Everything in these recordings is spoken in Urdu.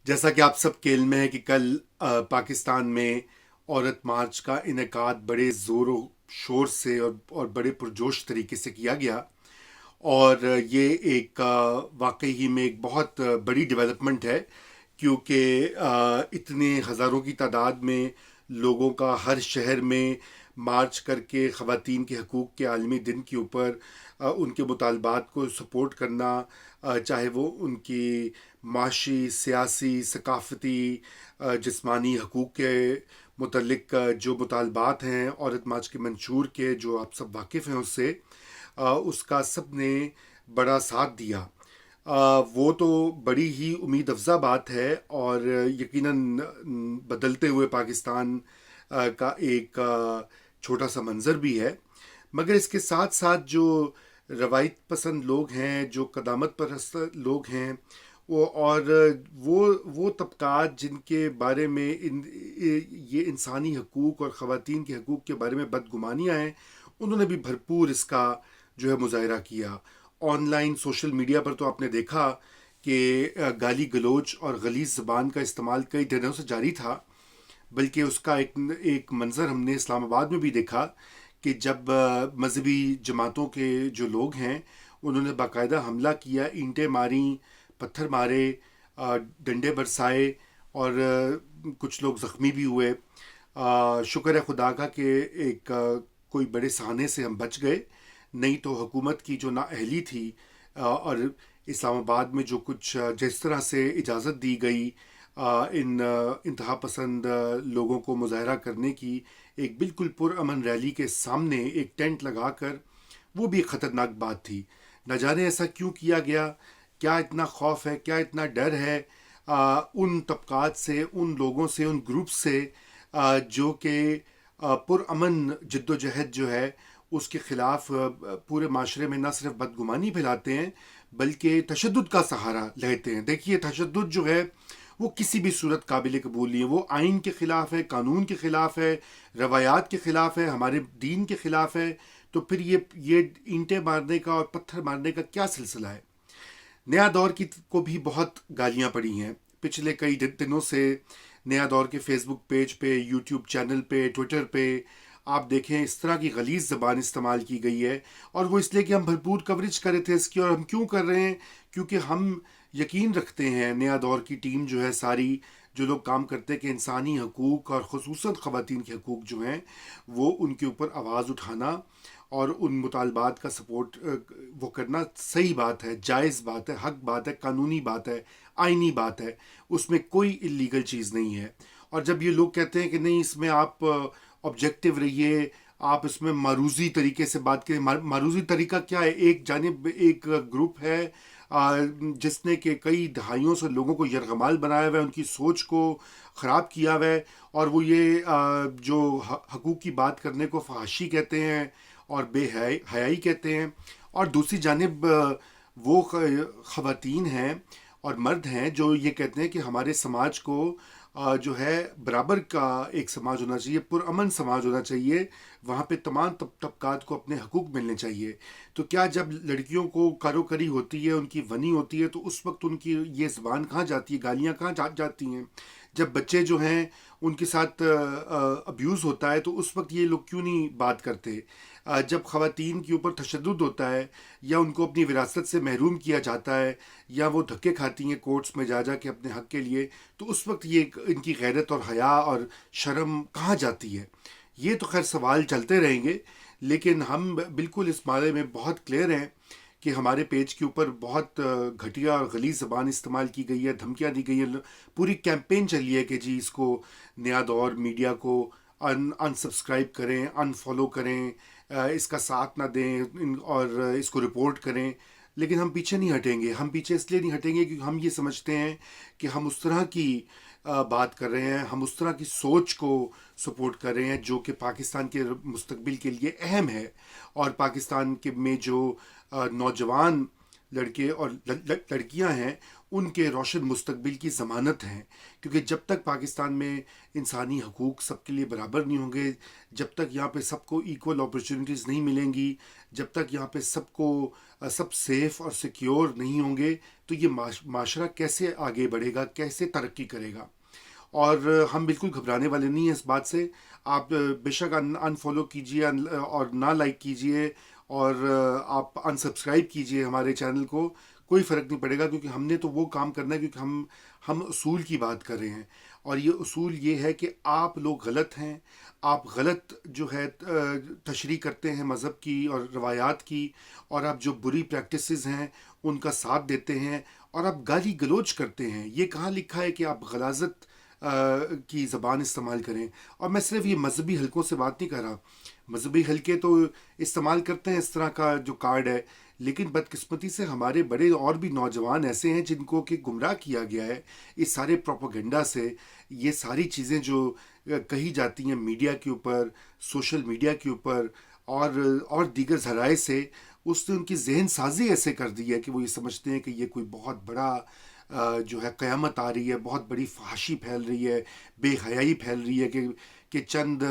جیسا کہ آپ سب کے علم میں ہے کہ کل پاکستان میں عورت مارچ کا انعقاد بڑے زور و شور سے اور بڑے پرجوش طریقے سے کیا گیا، اور یہ ایک واقعی ہی میں ایک بہت بڑی ڈیولپمنٹ ہے، کیونکہ اتنے ہزاروں کی تعداد میں لوگوں کا ہر شہر میں مارچ کر کے خواتین کے حقوق کے عالمی دن کے اوپر ان کے مطالبات کو سپورٹ کرنا، چاہے وہ ان کی معاشی، سیاسی، ثقافتی، جسمانی حقوق کے متعلق جو مطالبات ہیں عورت مارچ کے منشور کے، جو آپ سب واقف ہیں اس سے، اس کا سب نے بڑا ساتھ دیا۔ وہ تو بڑی ہی امید افزا بات ہے، اور یقیناً بدلتے ہوئے پاکستان کا ایک چھوٹا سا منظر بھی ہے۔ مگر اس کے ساتھ ساتھ جو روایت پسند لوگ ہیں، جو قدامت پرست لوگ ہیں، اور وہ طبقات جن کے بارے میں یہ انسانی حقوق اور خواتین کے حقوق کے بارے میں بدگمانیاں ہیں، انہوں نے بھی بھرپور اس کا جو ہے مظاہرہ کیا۔ آن لائن سوشل میڈیا پر تو آپ نے دیکھا کہ گالی گلوچ اور غلیظ زبان کا استعمال کئی دنوں سے جاری تھا، بلکہ اس کا ایک منظر ہم نے اسلام آباد میں بھی دیکھا کہ جب مذہبی جماعتوں کے جو لوگ ہیں انہوں نے باقاعدہ حملہ کیا، اینٹیں ماریں، پتھر مارے، ڈنڈے برسائے، اور کچھ لوگ زخمی بھی ہوئے۔ شکر ہے خدا کا کہ ایک کوئی بڑے سہانے سے ہم بچ گئے، نہیں تو حکومت کی جو نااہلی تھی، اور اسلام آباد میں جو کچھ جس طرح سے اجازت دی گئی ان انتہا پسند لوگوں کو مظاہرہ کرنے کی، ایک بالکل پرامن ریلی کے سامنے ایک ٹینٹ لگا کر، وہ بھی ایک خطرناک بات تھی۔ نہ جانے ایسا کیوں کیا گیا، کیا اتنا خوف ہے، کیا اتنا ڈر ہے ان طبقات سے، ان لوگوں سے، ان گروپ سے جو کہ پرامن جد و جہد جو ہے اس کے خلاف پورے معاشرے میں نہ صرف بدگمانی پھیلاتے ہیں بلکہ تشدد کا سہارا لیتے ہیں۔ دیکھیے، تشدد جو ہے وہ کسی بھی صورت قابل قبول نہیں ہے، وہ آئین کے خلاف ہے، قانون کے خلاف ہے، روایات کے خلاف ہے، ہمارے دین کے خلاف ہے۔ تو پھر یہ اینٹیں مارنے کا اور پتھر مارنے کا کیا سلسلہ ہے؟ نیا دور کی کو بھی بہت گالیاں پڑی ہیں پچھلے کئی دنوں سے۔ نیا دور کے فیس بک پیج پہ، یوٹیوب چینل پہ، ٹویٹر پہ آپ دیکھیں اس طرح کی غلیظ زبان استعمال کی گئی ہے، اور وہ اس لیے کہ ہم بھرپور کوریج کر رہے تھے اس کی۔ اور ہم کیوں کر رہے ہیں؟ کیونکہ ہم یقین رکھتے ہیں، نیا دور کی ٹیم جو ہے ساری، جو لوگ کام کرتے ہیں، کہ انسانی حقوق اور خصوصاً خواتین کے حقوق جو ہیں وہ ان کے اوپر آواز اٹھانا اور ان مطالبات کا سپورٹ وہ کرنا صحیح بات ہے، جائز بات ہے، حق بات ہے، قانونی بات ہے، آئینی بات ہے، اس میں کوئی اللیگل چیز نہیں ہے۔ اور جب یہ لوگ کہتے ہیں کہ نہیں، اس میں آپ آبجیکٹو رہیے، آپ اس میں معروضی طریقے سے بات کریں، معروضی طریقہ کیا ہے؟ ایک جانب ایک گروپ ہے جس نے کہ کئی دہائیوں سے لوگوں کو یرغمال بنایا ہوا ہے، ان کی سوچ کو خراب کیا ہوا ہے، اور وہ یہ جو حقوق کی بات کرنے کو فحاشی کہتے ہیں اور بے حیائی کہتے ہیں۔ اور دوسری جانب وہ خواتین ہیں اور مرد ہیں جو یہ کہتے ہیں کہ ہمارے سماج کو جو ہے برابر کا ایک سماج ہونا چاہیے، پرامن سماج ہونا چاہیے، وہاں پہ تمام طبقات کو اپنے حقوق ملنے چاہیے۔ تو کیا جب لڑکیوں کو کاروکری ہوتی ہے، ان کی ونی ہوتی ہے، تو اس وقت ان کی یہ زبان کہاں جاتی ہے، گالیاں کہاں جاتی ہیں؟ جب بچے جو ہیں ان کے ساتھ ابیوز ہوتا ہے تو اس وقت یہ لوگ کیوں نہیں بات کرتے؟ جب خواتین کے اوپر تشدد ہوتا ہے، یا ان کو اپنی وراثت سے محروم کیا جاتا ہے، یا وہ دھکے کھاتی ہیں کورٹس میں جا کے اپنے حق کے لیے، تو اس وقت یہ ان کی غیرت اور حیا اور شرم کہاں جاتی ہے؟ یہ تو خیر سوال چلتے رہیں گے، لیکن ہم بالکل اس بارے میں بہت کلیئر ہیں کہ ہمارے پیج کے اوپر بہت گھٹیا اور غلیظ زبان استعمال کی گئی ہے، دھمکیاں دی گئی ہیں، پوری کیمپین چلی ہے کہ جی اس کو نیا دور میڈیا کو ان سبسکرائب کریں، ان فالو کریں، اس کا ساتھ نہ دیں، اور اس کو رپورٹ کریں۔ لیکن ہم پیچھے نہیں ہٹیں گے، ہم پیچھے اس لیے نہیں ہٹیں گے کیونکہ ہم یہ سمجھتے ہیں کہ ہم اس طرح کی بات کر رہے ہیں، ہم اس طرح کی سوچ کو سپورٹ کر رہے ہیں جو کہ پاکستان کے مستقبل کے لیے اہم ہے، اور پاکستان کے میں جو نوجوان لڑکے اور لڑکیاں ہیں ان کے روشن مستقبل کی ضمانت ہیں، کیونکہ جب تک پاکستان میں انسانی حقوق سب کے لیے برابر نہیں ہوں گے، جب تک یہاں پہ سب کو ایکول اپرچونیٹیز نہیں ملیں گی، جب تک یہاں پہ سب کو سب سیف اور سیکیور نہیں ہوں گے، تو یہ معاشرہ کیسے آگے بڑھے گا، کیسے ترقی کرے گا؟ اور ہم بالکل گھبرانے والے نہیں ہیں اس بات سے. آپ بے شک ان فالو کیجئے اور نہ لائک کیجئے، اور آپ ان سبسکرائب کیجئے ہمارے چینل کو، کوئی فرق نہیں پڑے گا، کیونکہ ہم نے تو وہ کام کرنا ہے، کیونکہ ہم اصول کی بات کر رہے ہیں. اور یہ اصول یہ ہے کہ آپ لوگ غلط ہیں، آپ غلط جو ہے تشریح کرتے ہیں مذہب کی اور روایات کی، اور آپ جو بری پریکٹسز ہیں ان کا ساتھ دیتے ہیں، اور آپ گالی گلوچ کرتے ہیں. یہ کہاں لکھا ہے کہ آپ غلاظت کی زبان استعمال کریں؟ اور میں صرف یہ مذہبی حلقوں سے بات نہیں کر رہا. مذہبی حلقے تو استعمال کرتے ہیں اس طرح کا جو کارڈ ہے، لیکن بدقسمتی سے ہمارے بڑے اور بھی نوجوان ایسے ہیں جن کو کہ گمراہ کیا گیا ہے اس سارے پروپیگنڈا سے. یہ ساری چیزیں جو کہی جاتی ہیں میڈیا کے اوپر، سوشل میڈیا کے اوپر، اور دیگر ذرائع سے، اس نے ان کی ذہن سازی ایسے کر دی ہے کہ وہ یہ سمجھتے ہیں کہ یہ کوئی بہت بڑا جو ہے قیامت آ رہی ہے، بہت بڑی فحاشی پھیل رہی ہے، بے حیائی پھیل رہی ہے، کہ چند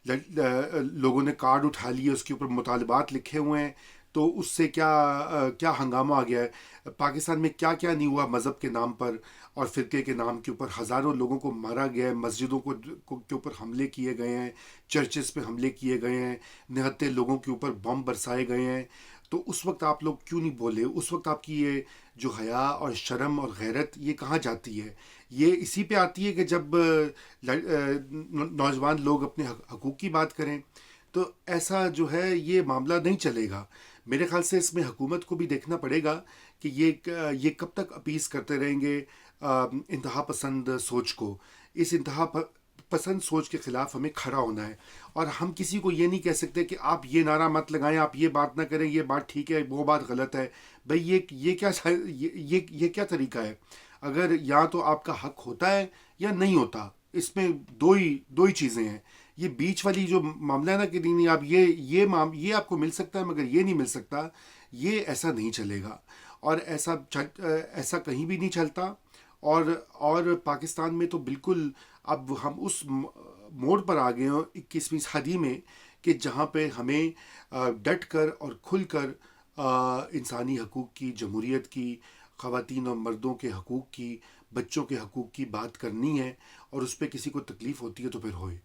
لوگوں نے کارڈ اٹھا لیے، اس کے اوپر مطالبات لکھے ہوئے ہیں، تو اس سے کیا ہنگامہ آ گیا ہے. پاکستان میں کیا کیا نہیں ہوا مذہب کے نام پر اور فرقے کے نام کے اوپر. ہزاروں لوگوں کو مارا گیا ہے، مسجدوں کے اوپر حملے کیے گئے ہیں، چرچز پہ حملے کیے گئے ہیں، نہتے لوگوں کے اوپر بم برسائے گئے ہیں. تو اس وقت آپ لوگ کیوں نہیں بولے؟ اس وقت آپ کی یہ جو حیا اور شرم اور غیرت یہ کہاں جاتی ہے؟ یہ اسی پہ آتی ہے کہ جب نوجوان لوگ اپنے حقوق کی بات کریں. تو ایسا جو ہے یہ معاملہ نہیں چلے گا. میرے خیال سے اس میں حکومت کو بھی دیکھنا پڑے گا کہ یہ کب تک اپیز کرتے رہیں گے انتہا پسند سوچ کو. اس انتہا پسند سوچ کے خلاف ہمیں کھڑا ہونا ہے، اور ہم کسی کو یہ نہیں کہہ سکتے کہ آپ یہ نعرہ مت لگائیں، آپ یہ بات نہ کریں، یہ بات ٹھیک ہے، وہ بات غلط ہے. بھئی یہ کیا طریقہ ہے؟ اگر یا تو آپ کا حق ہوتا ہے یا نہیں ہوتا، اس میں دو ہی چیزیں ہیں. یہ بیچ والی جو معاملہ ہے نا کہ نہیں آپ یہ آپ کو مل سکتا ہے مگر یہ نہیں مل سکتا، یہ ایسا نہیں چلے گا، اور ایسا کہیں بھی نہیں چلتا. اور پاکستان میں تو بالکل اب ہم اس موڑ پر آ گئے ہیں 21ویں صدی میں، کہ جہاں پہ ہمیں ڈٹ کر اور کھل کر انسانی حقوق کی، جمہوریت کی، خواتین اور مردوں کے حقوق کی، بچوں کے حقوق کی بات کرنی ہے. اور اس پہ کسی کو تکلیف ہوتی ہے تو پھر ہوئے.